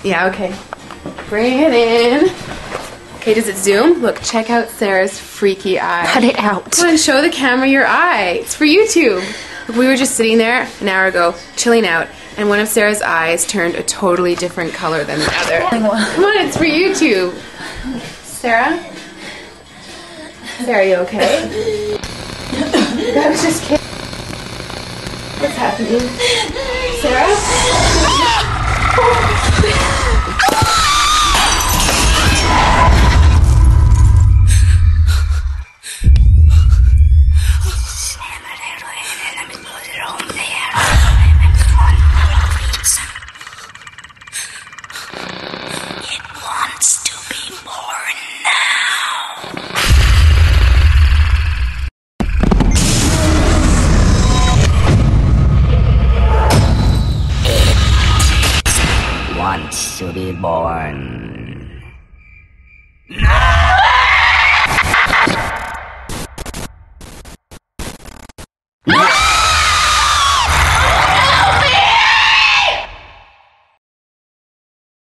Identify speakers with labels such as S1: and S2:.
S1: Yeah, okay. Bring it in. Okay, does it zoom? Look, check out Sarah's freaky eye.
S2: Cut it out.
S1: Come on, show the camera your eye. It's for YouTube. Look, we were just sitting there an hour ago, chilling out, and one of Sarah's eyes turned a totally different color than the other. Come on, it's for YouTube. Sarah? Sarah, you okay? I was just kidding. What's happening? Sarah?
S3: Wants to be born